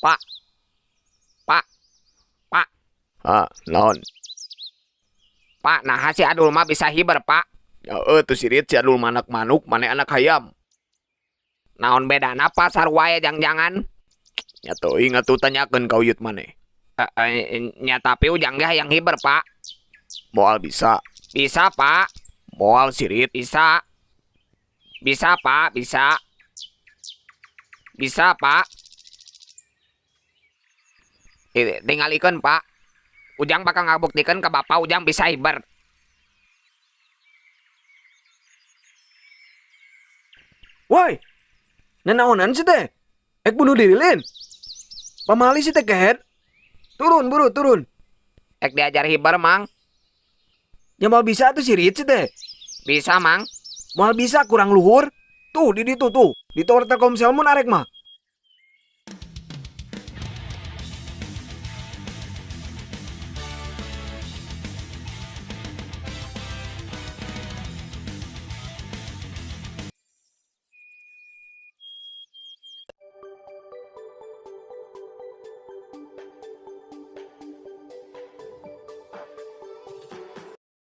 Pak, Pak, Pak, Ah, naon? Pak, nah si Adul mah bisa hiber, Pak. Ya tuh sirit si Adul manak manuk, mana anak hayam. Naon bedana Pak sarua ya jangan. Ya tuh ingat tuh tanyakan kau yut mana. Nya tapi ujang gak yang hiber, Pak. Moal bisa. Bisa, Pak. Moal sirit. Bisa. Bisa, Pak, bisa. Bisa, Pak. Tinggal ikon, Pak. Ujang bakal ngabuktikan ke Bapak Ujang bisa hiber. Woi, nanaonan sih teh? Ek bunuh diri lin. Pamali sih teh kehead. Turun, buru, turun. Ek diajar hiber, Mang. Ya mal bisa tuh si Rit sih teh. Bisa, Mang. Mal bisa kurang luhur. Tuh, di tuh. Di tower Telkomsel mun arek mah.